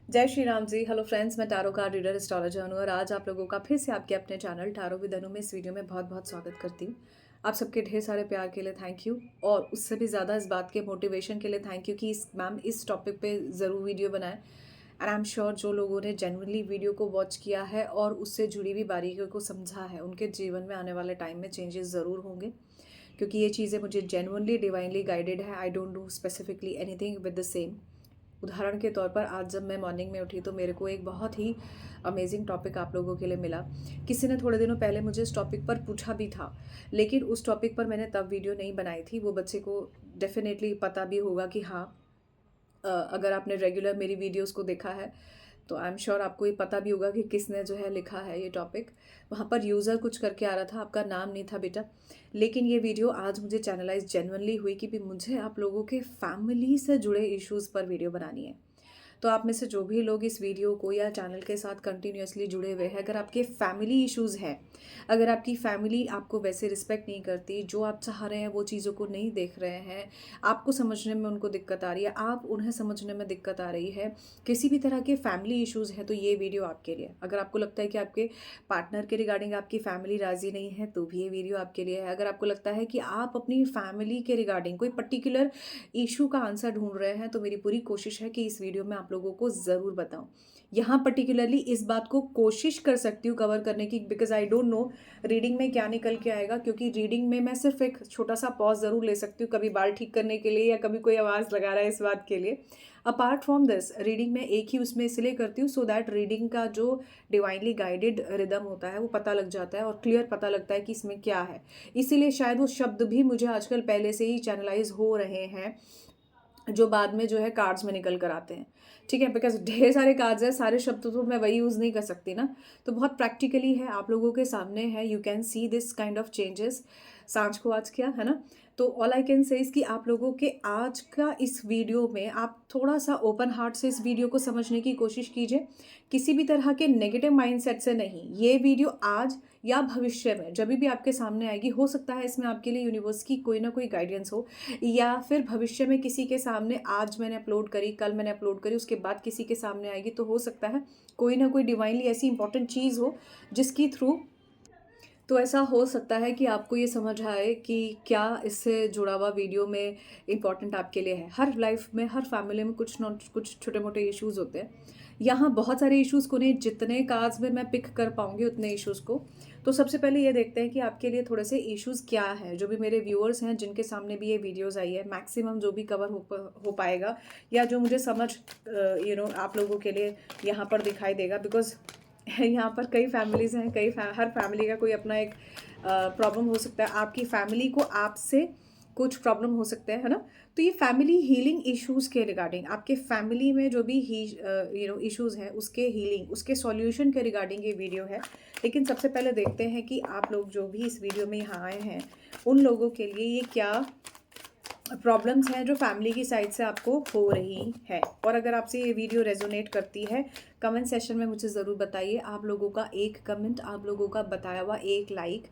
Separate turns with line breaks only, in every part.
जय Shri Ram ji. Hello friends, मैं tarot card reader astrologer हूँ और आज आप लोगों का फिर से आपके अपने चैनल टैरो विद अनु में इस वीडियो में बहुत बहुत स्वागत करती हूँ। आप सबके ढेर सारे प्यार के लिए थैंक यू और उससे भी ज़्यादा इस बात के मोटिवेशन के लिए थैंक यू कि इस टॉपिक पे ज़रूर वीडियो बनाएं। एंड आई एम श्योर जो लोगों ने जेन्युइनली वीडियो को वॉच किया है और उससे जुड़ी हुई बारीकियों को समझा है, उनके जीवन में आने वाले टाइम में चेंजेस ज़रूर होंगे, क्योंकि ये चीज़ें मुझे जेन्युइनली डिवाइनली गाइडेड है। I don't do specifically anything with the same. उदाहरण के तौर पर आज जब मैं मॉर्निंग में उठी तो मेरे को एक बहुत ही अमेजिंग टॉपिक आप लोगों के लिए मिला। किसी ने थोड़े दिनों पहले मुझे इस टॉपिक पर पूछा भी था, लेकिन उस टॉपिक पर मैंने तब वीडियो नहीं बनाई थी। वो बच्चे को डेफिनेटली पता भी होगा कि हाँ, अगर आपने रेगुलर मेरी वीडियोस को देखा है तो आई एम श्योर आपको ये पता भी होगा कि किसने जो है लिखा है ये टॉपिक। वहाँ पर यूज़र कुछ करके आ रहा था, आपका नाम नहीं था बेटा। लेकिन ये वीडियो आज मुझे चैनलाइज जेन्युइनली हुई कि भी मुझे आप लोगों के फैमिली से जुड़े इश्यूज़ पर वीडियो बनानी है। तो आप में से जो भी लोग इस वीडियो को या चैनल के साथ कंटिन्यूअसली जुड़े हुए हैं, अगर आपके फैमिली इश्यूज़ हैं, अगर आपकी फैमिली आपको वैसे रिस्पेक्ट नहीं करती, जो आप चाह रहे हैं वो चीज़ों को नहीं देख रहे हैं, आपको समझने में उनको दिक्कत आ रही है, आप उन्हें समझने में दिक्कत आ रही है, किसी भी तरह के फैमिली इश्यूज़ हैं, तो ये वीडियो आपके लिए। अगर आपको लगता है कि आपके पार्टनर के रिगार्डिंग आपकी फैमिली राज़ी नहीं है तो भी ये वीडियो आपके लिए है। अगर आपको लगता है कि आप अपनी फैमिली के रिगार्डिंग कोई पर्टिकुलर इशू का आंसर ढूंढ रहे हैं तो मेरी पूरी कोशिश है कि इस वीडियो में आप लोगों को ज़रूर बताऊं। यहाँ पर्टिकुलरली इस बात को कोशिश कर सकती हूँ कवर करने की, because I don't know reading में क्या निकल के आएगा, क्योंकि रीडिंग में मैं सिर्फ एक छोटा सा पॉज ज़रूर ले सकती हूँ, कभी बाल ठीक करने के लिए या कभी कोई आवाज़ लगा रहा है इस बात के लिए। अपार्ट फ्रॉम दिस रीडिंग में एक ही उसमें इसलिए करती हूँ सो दैट रीडिंग का जो डिवाइनली गाइडेड रिदम होता है वो पता लग जाता है और क्लियर पता लगता है कि इसमें क्या है। इसीलिए शायद वो शब्द भी मुझे आजकल पहले से ही चैनलाइज हो रहे हैं जो बाद में जो है कार्ड्स में निकल कर आते हैं। ठीक है, बिकॉज ढेर सारे कार्ड्स हैं, सारे शब्द तो मैं वही यूज़ नहीं कर सकती ना। तो बहुत प्रैक्टिकली है, आप लोगों के सामने है, you can see this kind of changes. सांझ को आज क्या है ना, तो all I can say is कि आप लोगों के आज का इस वीडियो में आप थोड़ा सा ओपन हार्ट से इस वीडियो को समझने की कोशिश कीजिए, किसी भी तरह के नेगेटिव माइंडसेट से नहीं। ये वीडियो आज या भविष्य में जब भी आपके सामने आएगी, हो सकता है इसमें आपके लिए यूनिवर्स की कोई ना कोई गाइडेंस हो, या फिर भविष्य में किसी के सामने आज मैंने अपलोड करी, कल मैंने अपलोड करी, उसके बाद किसी के सामने आएगी, तो हो सकता है कोई ना कोई डिवाइनली ऐसी इंपॉर्टेंट चीज़ हो जिसकी थ्रू तो ऐसा हो सकता है कि आपको ये समझ आए कि क्या इससे जुड़ा हुआ वीडियो में इम्पॉर्टेंट आपके लिए है। हर लाइफ में, हर फैमिली में कुछ ना कुछ छोटे मोटे इश्यूज़ होते हैं। यहाँ बहुत सारे इश्यूज़ को नहीं, जितने कार्ड्स में मैं पिक कर पाऊँगी उतने इश्यूज़ को। तो सबसे पहले ये देखते हैं कि आपके लिए थोड़े से इश्यूज़ क्या है। जो भी मेरे व्यूअर्स हैं जिनके सामने भी ये वीडियोज़ आई है, मैक्सिमम जो भी कवर हो पाएगा या जो मुझे समझ आप लोगों के लिए यहाँ पर दिखाई देगा, बिकॉज यहाँ पर कई फैमिलीज़ हैं, हर फैमिली का कोई अपना एक प्रॉब्लम हो सकता है। आपकी फैमिली को आपसे कुछ प्रॉब्लम हो सकते हैं, है ना। तो ये फैमिली हीलिंग इश्यूज़ के रिगार्डिंग, आपके फैमिली में जो भी इश्यूज़ हैं उसके हीलिंग, उसके सॉल्यूशन के रिगार्डिंग ये वीडियो है। लेकिन सबसे पहले देखते हैं कि आप लोग जो भी इस वीडियो में यहाँ आए हैं उन लोगों के लिए ये क्या प्रॉब्लम्स हैं जो फैमिली की साइड से आपको हो रही है। और अगर आपसे ये वीडियो रेजोनेट करती है, कमेंट सेशन में मुझे ज़रूर बताइए। आप लोगों का एक कमेंट, आप लोगों का बताया हुआ एक लाइक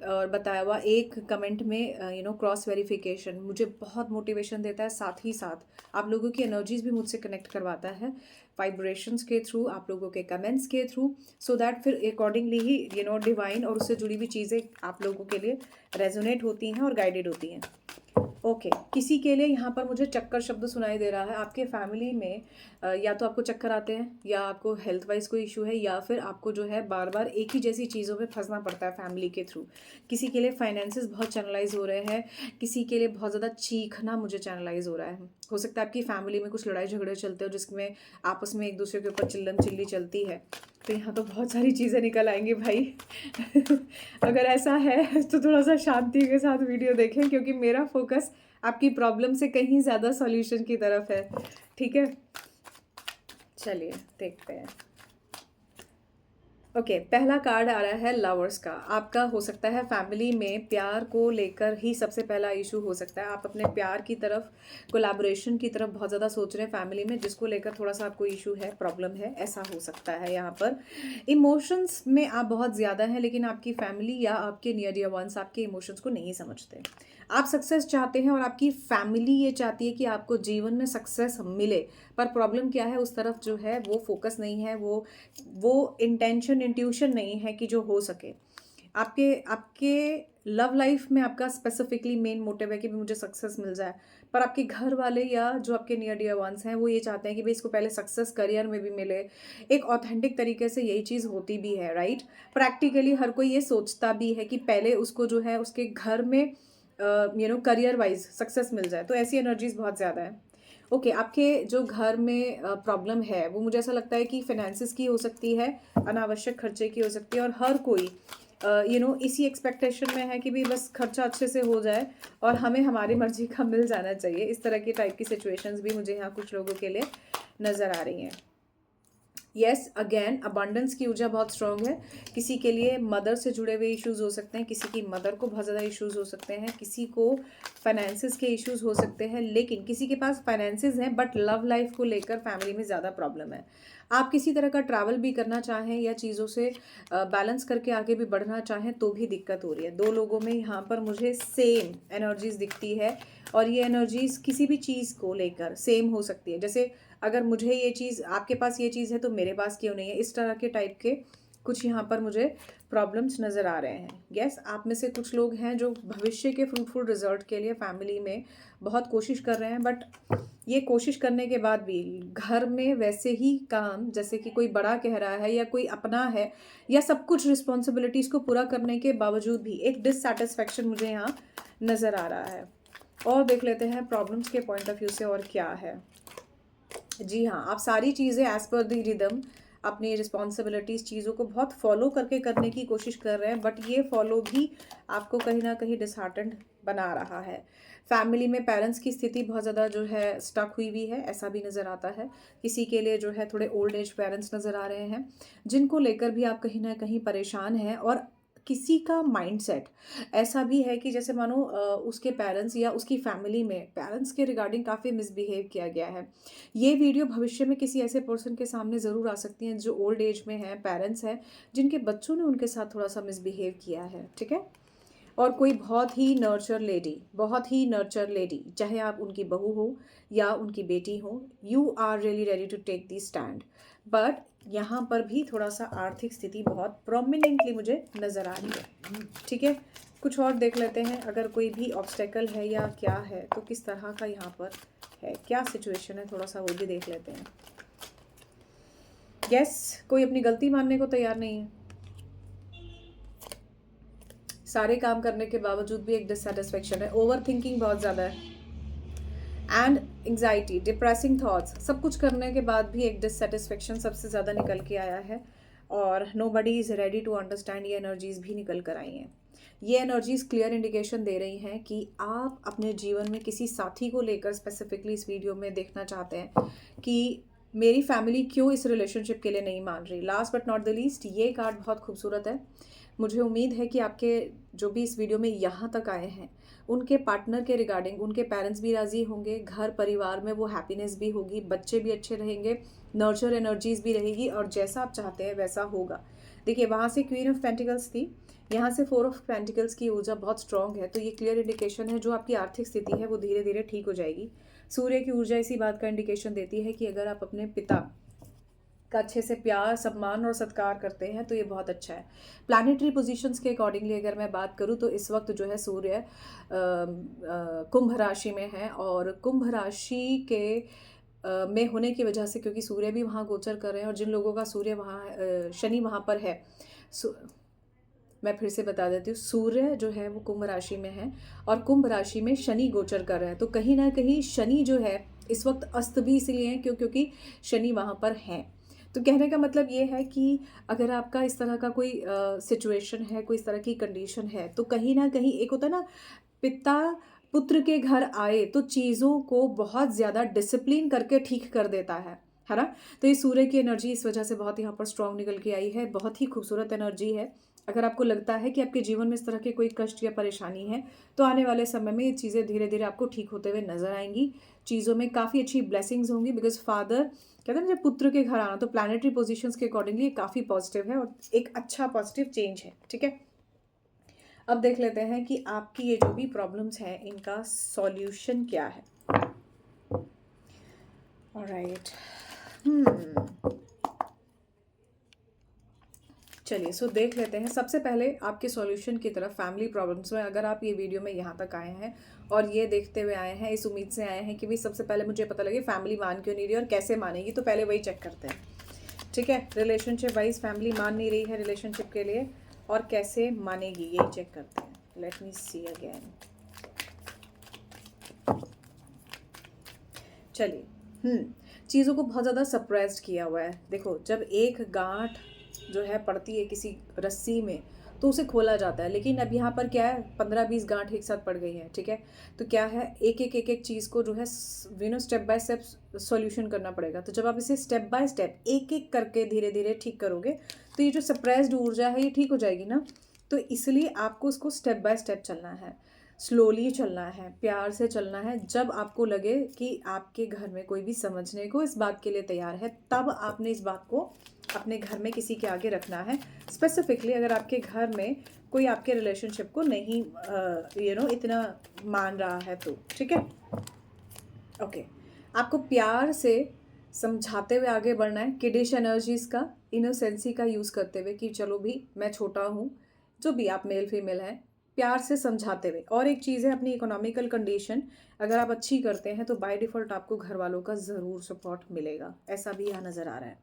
और बताया हुआ एक कमेंट में क्रॉस वेरिफिकेशन मुझे बहुत मोटिवेशन देता है। साथ ही साथ आप लोगों की एनर्जीज भी मुझसे कनेक्ट करवाता है वाइब्रेशंस के थ्रू, आप लोगों के कमेंट्स के थ्रू, सो दैट फिर अकॉर्डिंगली ही डिवाइन और उससे जुड़ी हुई चीज़ें आप लोगों के लिए रेजोनेट होती हैं और गाइडेड होती हैं। ओके, किसी के लिए यहाँ पर मुझे चक्कर शब्द सुनाई दे रहा है। आपके फैमिली में या तो आपको चक्कर आते हैं, या आपको हेल्थ वाइज कोई इशू है, या फिर आपको जो है बार बार एक ही जैसी चीज़ों में फंसना पड़ता है फैमिली के थ्रू। किसी के लिए फाइनेंसेस बहुत चैनलाइज हो रहे हैं, किसी के लिए बहुत ज़्यादा चीखना मुझे चैनलाइज हो रहा है। हो सकता है आपकी फैमिली में कुछ लड़ाई झगड़े चलते हो जिसमें आपस में एक दूसरे के ऊपर चिल्लम चिल्ली चलती है। तो यहाँ तो बहुत सारी चीज़ें निकल आएंगी भाई। अगर ऐसा है तो थोड़ा सा शांति के साथ वीडियो देखें, क्योंकि मेरा फोकस आपकी प्रॉब्लम से कहीं ज़्यादा सॉल्यूशन की तरफ है। ठीक है, चलिए देखते हैं। ओके, पहला कार्ड आ रहा है लवर्स का। आपका हो सकता है फैमिली में प्यार को लेकर ही सबसे पहला इशू हो सकता है। आप अपने प्यार की तरफ, कोलैबोरेशन की तरफ बहुत ज़्यादा सोच रहे हैं फैमिली में, जिसको लेकर थोड़ा सा आपको इशू है, प्रॉब्लम है, ऐसा हो सकता है। यहाँ पर इमोशंस में आप बहुत ज़्यादा हैं, लेकिन आपकी फैमिली या आपके नियर डियर वंस आपके इमोशंस को नहीं समझते। आप सक्सेस चाहते हैं और आपकी फैमिली ये चाहती है कि आपको जीवन में सक्सेस मिले, पर प्रॉब्लम क्या है, उस तरफ जो है वो फोकस नहीं है, वो इंटेंशन इंट्यूशन नहीं है कि जो हो सके। आपके आपके लव लाइफ में आपका स्पेसिफिकली मेन मोटिव है कि भी मुझे सक्सेस मिल जाए, पर आपके घर वाले या जो आपके नियर डियर वंस हैं वो ये चाहते हैं कि भाई इसको पहले सक्सेस करियर में भी मिले। एक ऑथेंटिक तरीके से यही चीज़ होती भी है, राइट। प्रैक्टिकली हर कोई ये सोचता भी है कि पहले उसको जो है उसके घर में करियर वाइज सक्सेस मिल जाए, तो ऐसी एनर्जीज बहुत ज़्यादा है। ओके, आपके जो घर में प्रॉब्लम है वो मुझे ऐसा लगता है कि फाइनेंसिस की हो सकती है, अनावश्यक खर्चे की हो सकती है, और हर कोई इसी एक्सपेक्टेशन में है कि भी बस खर्चा अच्छे से हो जाए और हमें हमारी मर्जी का मिल जाना चाहिए। इस तरह की टाइप की सिचुएशंस भी मुझे यहाँ कुछ लोगों के लिए नज़र आ रही हैं। येस, अगेन अबंडेंस की ऊर्जा बहुत स्ट्रांग है। किसी के लिए मदर से जुड़े हुए इश्यूज हो सकते हैं, किसी की मदर को बहुत ज़्यादा इश्यूज हो सकते हैं, किसी को फाइनेंसिस के इश्यूज हो सकते हैं, लेकिन किसी के पास फाइनेंसिस हैं बट लव लाइफ को लेकर फैमिली में ज़्यादा प्रॉब्लम है। आप किसी तरह का ट्रैवल भी करना चाहें या चीज़ों से बैलेंस करके आगे भी बढ़ना चाहें तो भी दिक्कत हो रही है। दो लोगों में यहाँ पर मुझे सेम एनर्जीज दिखती है, और ये एनर्जीज किसी भी चीज़ को लेकर सेम हो सकती है। जैसे अगर मुझे ये चीज़, आपके पास ये चीज़ है तो मेरे पास क्यों नहीं है, इस तरह के टाइप के कुछ यहाँ पर मुझे प्रॉब्लम्स नज़र आ रहे हैं। यस, आप में से कुछ लोग हैं जो भविष्य के फ्रूटफुल रिजल्ट के लिए फैमिली में बहुत कोशिश कर रहे हैं, बट ये कोशिश करने के बाद भी घर में वैसे ही काम जैसे कि कोई बड़ा कह रहा है या कोई अपना है, या सब कुछ रिस्पॉन्सिबिलिटीज़ को पूरा करने के बावजूद भी एक डिससेटिस्फैक्शन मुझे यहाँ नज़र आ रहा है। और देख लेते हैं प्रॉब्लम्स के पॉइंट ऑफ व्यू से और क्या है। जी हाँ, आप सारी चीज़ें एज़ पर द रिदम अपनी रिस्पॉन्सिबिलिटीज़ चीज़ों को बहुत फॉलो करके करने की कोशिश कर रहे हैं, बट ये फॉलो भी आपको कहीं ना कहीं डिसहार्टेंड बना रहा है। फैमिली में पेरेंट्स की स्थिति बहुत ज़्यादा जो है स्टक हुई हुई है, ऐसा भी नज़र आता है। किसी के लिए जो है थोड़े ओल्ड एज पेरेंट्स नज़र आ रहे हैं, जिनको लेकर भी आप कहीं ना कहीं परेशान हैं। और किसी का माइंडसेट ऐसा भी है कि जैसे मानो उसके पेरेंट्स या उसकी फैमिली में पेरेंट्स के रिगार्डिंग काफ़ी मिसबिहेव किया गया है। ये वीडियो भविष्य में किसी ऐसे पर्सन के सामने ज़रूर आ सकती हैं जो ओल्ड एज में हैं, पेरेंट्स हैं, जिनके बच्चों ने उनके साथ थोड़ा सा मिसबिहेव किया है, ठीक है। और कोई बहुत ही नर्चर लेडी, चाहे आप उनकी बहू हो या उनकी बेटी हो, you are really ready to take the stand. But यहाँ पर भी थोड़ा सा आर्थिक स्थिति बहुत प्रोमिनेंटली मुझे नज़र आ रही है, ठीक है। कुछ और देख लेते हैं, अगर कोई भी ऑब्स्टेकल है या क्या है तो किस तरह का यहाँ पर है, क्या सिचुएशन है, थोड़ा सा वो भी देख लेते हैं। यस, कोई अपनी गलती मानने को तैयार नहीं है। सारे काम करने के बावजूद भी एक डिससेटिस्फेक्शन है, ओवर थिंकिंग बहुत ज़्यादा है, एंड एंग्जाइटी, डिप्रेसिंग थॉट्स, सब कुछ करने के बाद भी एक डिससेटिस्फेक्शन सबसे ज़्यादा निकल के आया है। और nobody is ready to understand, ये एनर्जीज भी निकल कर आई हैं। ये एनर्जीज क्लियर इंडिकेशन दे रही हैं कि आप अपने जीवन में किसी साथी को लेकर स्पेसिफिकली इस वीडियो में देखना चाहते हैं कि मेरी फैमिली क्यों इस रिलेशनशिप के लिए नहीं मान रही। Last but not the least, ये कार्ड बहुत खूबसूरत है। मुझे उम्मीद है कि आपके जो भी इस वीडियो में यहाँ तक आए हैं, उनके पार्टनर के रिगार्डिंग उनके पेरेंट्स भी राज़ी होंगे, घर परिवार में वो हैप्पीनेस भी होगी, बच्चे भी अच्छे रहेंगे, नर्चर एनर्जीज भी रहेगी, और जैसा आप चाहते हैं वैसा होगा। देखिए, वहाँ से क्वीन ऑफ पेंटिकल्स थी, यहाँ से 4 ऑफ पेंटिकल्स की ऊर्जा बहुत स्ट्रांग है, तो ये क्लियर इंडिकेशन है जो आपकी आर्थिक स्थिति है वो धीरे धीरे ठीक हो जाएगी। सूर्य की ऊर्जा इसी बात का इंडिकेशन देती है कि अगर आप अपने पिता का अच्छे से प्यार, सम्मान और सत्कार करते हैं तो ये बहुत अच्छा है। प्लानिटरी पोजीशंस के अकॉर्डिंगली अगर मैं बात करूँ तो इस वक्त जो है सूर्य कुंभ राशि में है, और कुंभ राशि के में होने की वजह से, क्योंकि सूर्य भी वहाँ गोचर कर रहे हैं, और जिन लोगों का सूर्य वहाँ शनि वहाँ पर है, मैं फिर से बता देती हूँ, सूर्य जो है वो कुंभ राशि में है और कुंभ राशि में शनि गोचर कर रहे हैं, तो कहीं ना कहीं शनि जो है इस वक्त अस्त भी इसलिए है क्योंकि शनि वहाँ पर है। तो कहने का मतलब ये है कि अगर आपका इस तरह का कोई सिचुएशन है, कोई इस तरह की कंडीशन है, तो कहीं ना कहीं एक होता है ना, पिता पुत्र के घर आए तो चीज़ों को बहुत ज़्यादा डिसिप्लिन करके ठीक कर देता है ना। तो ये सूर्य की एनर्जी इस वजह से बहुत यहाँ पर स्ट्रांग निकल के आई है, बहुत ही खूबसूरत एनर्जी है। अगर आपको लगता है कि आपके जीवन में इस तरह के कोई कष्ट या परेशानी है, तो आने वाले समय में ये चीज़ें धीरे धीरे आपको ठीक होते हुए नजर आएंगी। चीज़ों में काफ़ी अच्छी ब्लेसिंग्स होंगी, बिकॉज फादर कहते हैं ना जब पुत्र के घर आना, तो प्लानिटरी पोजीशंस के अकॉर्डिंगली काफ़ी पॉजिटिव है और एक अच्छा पॉजिटिव चेंज है, ठीक है। अब देख लेते हैं कि आपकी ये जो भी प्रॉब्लम्स हैं इनका सॉल्यूशन क्या है। ऑलराइट, चलिए सो देख लेते हैं। सबसे पहले आपके सॉल्यूशन की तरफ फैमिली प्रॉब्लम्स में अगर आप ये वीडियो में यहाँ तक आए हैं और ये देखते हुए आए हैं, इस उम्मीद से आए हैं कि भाई सबसे पहले मुझे पता लगे फैमिली मान क्यों नहीं रही और कैसे मानेगी, तो पहले वही चेक करते हैं। ठीक है, रिलेशनशिप वाइज फैमिली मान नहीं रही है रिलेशनशिप के लिए और कैसे मानेगी यही चेक करते हैं। Let me see again. चलिए, चीज़ों को बहुत ज़्यादा सप्रेस्ड किया हुआ है। देखो, जब एक गांठ जो है पड़ती है किसी रस्सी में तो उसे खोला जाता है, लेकिन अब यहाँ पर क्या है, 15-20 गांठ एक साथ पड़ गई हैं। ठीक है, तो क्या है, एक एक चीज़ को जो है स्टेप बाय स्टेप सॉल्यूशन करना पड़ेगा। तो जब आप इसे स्टेप बाय स्टेप एक एक करके धीरे धीरे ठीक करोगे तो ये जो सप्रेस्ड ऊर्जा है ये ठीक हो जाएगी ना। तो इसलिए आपको उसको स्टेप बाय स्टेप चलना है, स्लोली चलना है, प्यार से चलना है। जब आपको लगे कि आपके घर में कोई भी समझने को इस बात के लिए तैयार है, तब आपने इस बात को अपने घर में किसी के आगे रखना है। स्पेसिफिकली अगर आपके घर में कोई आपके रिलेशनशिप को नहीं इतना मान रहा है तो ठीक है। ओके, आपको प्यार से समझाते हुए आगे बढ़ना है, किडिश एनर्जीज का, इनोसेंसी का यूज़ करते हुए कि चलो भी मैं छोटा हूँ, जो भी आप मेल फीमेल हैं, प्यार से समझाते हुए। और एक चीज़ है, अपनी इकोनॉमिकल कंडीशन अगर आप अच्छी करते हैं तो बाय डिफ़ॉल्ट आपको घर वालों का ज़रूर सपोर्ट मिलेगा, ऐसा भी यहाँ नज़र आ रहा है।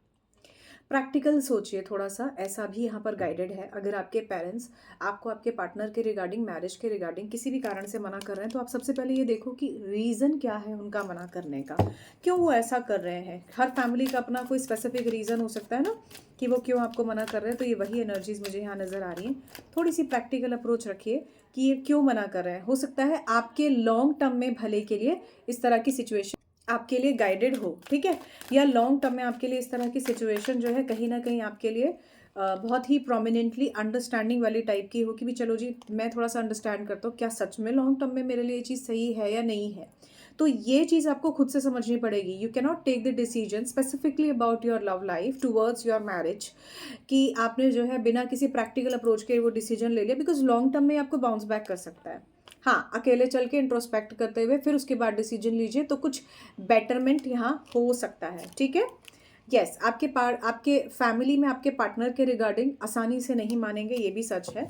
प्रैक्टिकल सोचिए थोड़ा सा, ऐसा भी यहाँ पर गाइडेड है। अगर आपके पेरेंट्स आपको आपके पार्टनर के रिगार्डिंग, मैरिज के रिगार्डिंग किसी भी कारण से मना कर रहे हैं, तो आप सबसे पहले ये देखो कि रीज़न क्या है उनका मना करने का, क्यों वो ऐसा कर रहे हैं। हर फैमिली का अपना कोई स्पेसिफिक रीज़न हो सकता है ना कि वो क्यों आपको मना कर रहे हैं। तो ये वही एनर्जीज मुझे यहाँ नज़र आ रही हैं। थोड़ी सी प्रैक्टिकल अप्रोच रखिए कि ये क्यों मना कर रहे हैं। हो सकता है आपके लॉन्ग टर्म में भले के लिए इस तरह की सिचुएशन आपके लिए गाइडेड हो, ठीक है, या लॉन्ग टर्म में आपके लिए इस तरह की सिचुएशन जो है कहीं ना कहीं आपके लिए बहुत ही प्रोमिनेंटली अंडरस्टैंडिंग वाली टाइप की हो कि भी चलो जी मैं थोड़ा सा अंडरस्टैंड करता हूँ क्या सच में लॉन्ग टर्म में मेरे लिए ये चीज़ सही है या नहीं है। तो ये चीज़ आपको खुद से समझनी पड़ेगी। You can not take the decision specifically about your love life towards your marriage कि आपने जो है बिना किसी प्रैक्टिकल अप्रोच के वो डिसीजन ले लिया, बिकॉज लॉन्ग टर्म में आपको बाउंस बैक कर सकता है। हाँ, अकेले चल के इंट्रोस्पेक्ट करते हुए फिर उसके बाद डिसीजन लीजिए तो कुछ बेटरमेंट यहाँ हो सकता है। ठीक है, यस, आपके फैमिली में आपके पार्टनर के रिगार्डिंग आसानी से नहीं मानेंगे, ये भी सच है।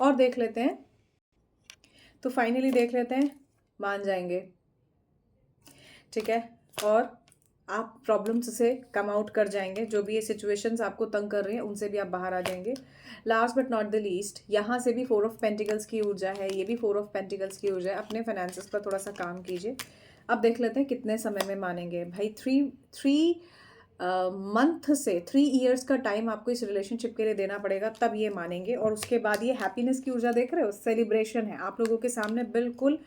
और देख लेते हैं, तो फाइनली देख लेते हैं, मान जाएंगे। ठीक है, और आप प्रॉब्लम्स से कम आउट कर जाएंगे, जो भी ये सिचुएशंस आपको तंग कर रही हैं उनसे भी आप बाहर आ जाएंगे। Last but not the least, यहाँ से भी 4 ऑफ पेंटिकल्स की ऊर्जा है, ये भी 4 ऑफ पेंटिकल्स की ऊर्जा है। अपने फाइनेंसेस पर थोड़ा सा काम कीजिए। अब देख लेते हैं कितने समय में मानेंगे भाई। थ्री मंथ से 3 ईयर्स का टाइम आपको इस रिलेशनशिप के लिए देना पड़ेगा, तब ये मानेंगे। और उसके बाद ये हैप्पीनेस की ऊर्जा देख रहे हो, सेलिब्रेशन है आप लोगों के सामने, बिल्कुल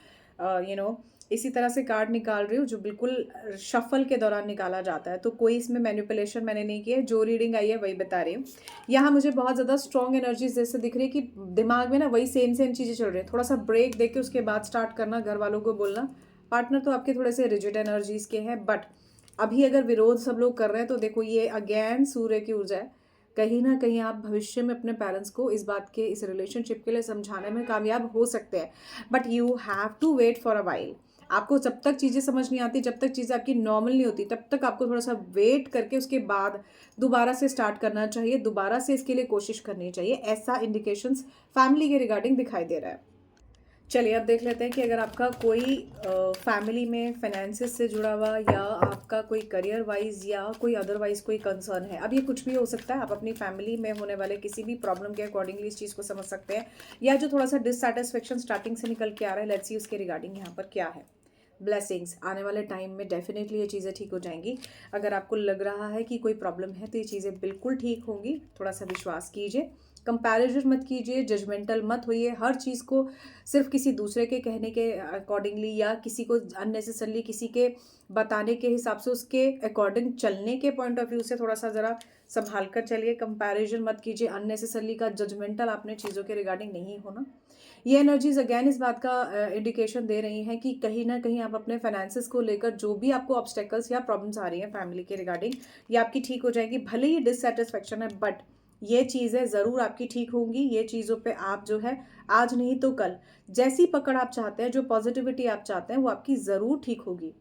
इसी तरह से कार्ड निकाल रही हूँ जो बिल्कुल शफल के दौरान निकाला जाता है। तो कोई इसमें मैनिपुलेशन मैंने नहीं किया है, जो रीडिंग आई है वही बता रही हूँ। यहाँ मुझे बहुत ज़्यादा स्ट्रॉन्ग एनर्जीज जैसे दिख रही है कि दिमाग में ना वही सेम चीज़ें चल रही है। थोड़ा सा ब्रेक दे के उसके बाद स्टार्ट करना, घर वालों को बोलना। पार्टनर तो आपके थोड़े से रिजिड एनर्जीज के हैं, बट अभी अगर विरोध सब लोग कर रहे हैं तो देखो ये अगेन सूर्य की ऊर्जा है। कहीं ना कहीं आप भविष्य में अपने पेरेंट्स को इस बात के, इस रिलेशनशिप के लिए समझाने में कामयाब हो सकते हैं, but you have to wait for a while. आपको जब तक चीज़ें समझ नहीं आती, जब तक चीज़ें आपकी नॉर्मल नहीं होती, तब तक आपको थोड़ा सा वेट करके उसके बाद दोबारा से स्टार्ट करना चाहिए, दोबारा से इसके लिए कोशिश करनी चाहिए। ऐसा इंडिकेशंस फैमिली के रिगार्डिंग दिखाई दे रहा है। चलिए अब देख लेते हैं कि अगर आपका कोई फैमिली में फाइनेंसिस से जुड़ा हुआ या आपका कोई करियर वाइज या कोई अदरवाइज कोई कंसर्न है। अब ये कुछ भी हो सकता है, आप अपनी फैमिली में होने वाले किसी भी प्रॉब्लम के अकॉर्डिंगली इस चीज़ को समझ सकते हैं, या जो थोड़ा सा डिससेटिस्फेक्शन स्टार्टिंग से निकल के आ रहा है, लेट्स सी उसके रिगार्डिंग यहाँ पर क्या है। ब्लेसिंग्स, आने वाले टाइम में डेफिनेटली ये चीज़ें ठीक हो जाएंगी। अगर आपको लग रहा है कि कोई प्रॉब्लम है तो ये चीज़ें बिल्कुल ठीक होंगी, थोड़ा सा विश्वास कीजिए। कंपैरिजन मत कीजिए, जजमेंटल मत होइए, हर चीज़ को सिर्फ किसी दूसरे के कहने के अकॉर्डिंगली या किसी को अननेसेसरली किसी के बताने के हिसाब से उसके अकॉर्डिंग चलने के पॉइंट ऑफ व्यू से थोड़ा सा ज़रा संभाल कर चलिए। कंपैरिजन मत कीजिए, अननेसेसरली का जजमेंटल आपने चीज़ों के रिगार्डिंग नहीं होना। ये एनर्जीज अगेन इस बात का इंडिकेशन दे रही हैं कि कहीं ना कहीं आप अपने फाइनेंसेस को लेकर जो भी आपको ऑब्स्टेकल्स या प्रॉब्लम्स आ रही हैं फैमिली के रिगार्डिंग, ये आपकी ठीक हो जाएगी। भले ही डिससेटिस्फेक्शन है, बट ये चीज़ें ज़रूर आपकी ठीक होंगी। ये चीज़ों पे आप जो है आज नहीं तो कल जैसी पकड़ आप चाहते हैं, जो पॉज़िटिविटी आप चाहते हैं, वो आपकी ज़रूर ठीक होगी।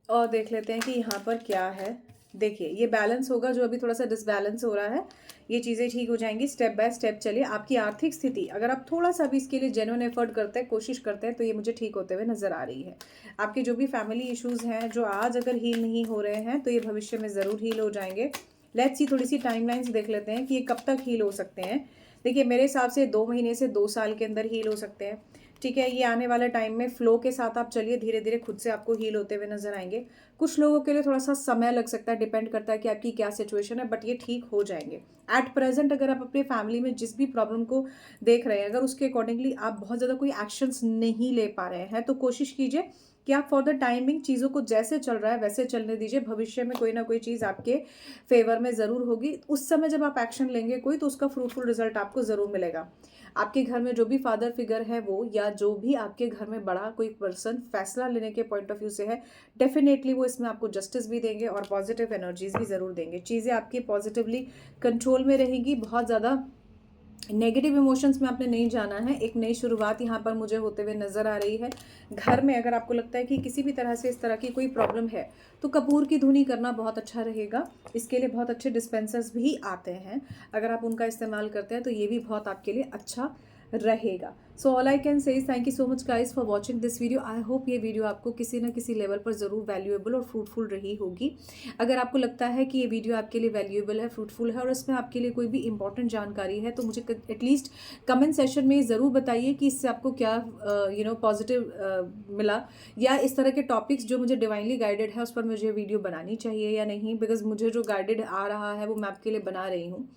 और देख लेते हैं कि यहाँ पर क्या है। देखिए, ये बैलेंस होगा, जो अभी थोड़ा-सा डिसबैलेंस हो रहा है, ये चीज़ें ठीक हो जाएँगी स्टेप बाय स्टेप। चलिए, आपकी आर्थिक स्थिति अगर आप थोड़ा-सा भी इसके लिए जेन्युइन एफर्ट करते हैं, कोशिश करते हैं, तो ये मुझे ठीक होते हुए नज़र आ रही है। आपके जो भी फैमिली इश्यूज़ हैं, जो आज अगर हील नहीं हो रहे हैं, तो ये भविष्य में ज़रूर हील हो जाएँगे। लेट्स सी, थोड़ी-सी टाइमलाइन्स देख लेते हैं कि ये कब तक हील हो सकते हैं। देखिए, मेरे हिसाब से 2 महीने से 2 साल के अंदर हील हो सकते हैं। ठीक है, ये आने वाले टाइम में फ्लो के साथ आप चलिए, धीरे-धीरे खुद से आपको हील होते हुए नज़र आएँगे। कुछ लोगों के लिए थोड़ा-सा समय लग सकता है, डिपेंड करता है कि आपकी क्या सिचुएशन है, बट ये ठीक हो जाएँगे। एट प्रेज़ेंट अगर आप अपनी फैमिली में जिस भी प्रॉब्लम को देख रहे हैं, अगर उसके अकॉर्डिंगली आप बहुत ज़्यादा कोई एक्शन्स नहीं ले पा रहे हैं, तो कोशिश कीजिए कि आप फॉर द टाइमिंग चीज़ों को जैसे चल रहा है, वैसे चलने दीजिए। भविष्य में कोई ना कोई चीज़ आपके फ़ेवर में ज़रूर होगी। उस समय जब आप एक्शन लेंगे कोई, तो उसका फ्रूटफुल रिज़ल्ट आपको ज़रूर मिलेगा। आपके घर में जो भी फादर फिगर है वो, या जो भी आपके घर में बड़ा कोई पर्सन फैसला लेने के पॉइंट ऑफ व्यू से है, डेफिनेटली वो इसमें आपको जस्टिस भी देंगे और पॉजिटिव एनर्जीज भी ज़रूर देंगे। चीज़ें आपकी पॉजिटिवली कंट्रोल में रहेंगी। बहुत ज़्यादा नेगेटिव इमोशंस में आपने नहीं जाना है। एक नई शुरुआत यहाँ पर मुझे होते हुए नज़र आ रही है। घर में अगर आपको लगता है कि किसी भी तरह से इस तरह की कोई प्रॉब्लम है, तो कपूर की धुनी करना बहुत अच्छा रहेगा। इसके लिए बहुत अच्छे डिस्पेंसर्स भी आते हैं। अगर आप उनका इस्तेमाल करते हैं तो ये भी बहुत आपके लिए अच्छा रहेगा। So all I can say is thank you so much guys for watching this video. I hope ये वीडियो आपको किसी न किसी लेवल पर ज़रूर वैल्यूएबल और फ्रूटफुल रही होगी। अगर आपको लगता है कि ये वीडियो आपके लिए वैल्यूएबल है, फ्रूटफुल है और इसमें आपके लिए कोई भी इंपॉर्टेंट जानकारी है, तो मुझे एटलीस्ट कमेंट सेशन में ज़रूर बताइए कि इससे आपको क्या पॉजिटिव मिला, या इस तरह के टॉपिक्स जो मुझे डिवाइनली गाइडेड है उस पर मुझे वीडियो बनानी चाहिए या नहीं। बिकॉज मुझे जो गाइडेड आ रहा है वो मैं आपके लिए बना रही हूँ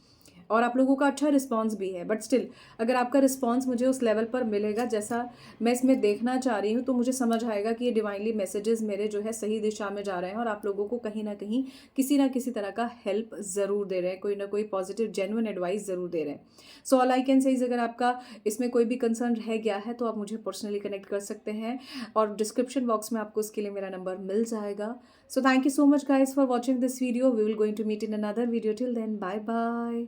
और आप लोगों का अच्छा रिस्पांस भी है। बट स्टिल, अगर आपका रिस्पांस मुझे उस लेवल पर मिलेगा जैसा मैं इसमें देखना चाह रही हूँ, तो मुझे समझ आएगा कि ये डिवाइनली मैसेजेस मेरे जो है सही दिशा में जा रहे हैं और आप लोगों को कहीं ना कहीं किसी ना किसी तरह का हेल्प ज़रूर दे रहे हैं, कोई ना कोई पॉजिटिव जेन्युइन एडवाइस ज़रूर दे रहे हैं। So all I can say is, अगर आपका इसमें कोई भी कंसर्न रह गया है तो आप मुझे पर्सनली कनेक्ट कर सकते हैं और डिस्क्रिप्शन बॉक्स में आपको इसके लिए मेरा नंबर मिल जाएगा। So thank you so much guys for watching this video. We will going to meet in another video. Till then, bye bye.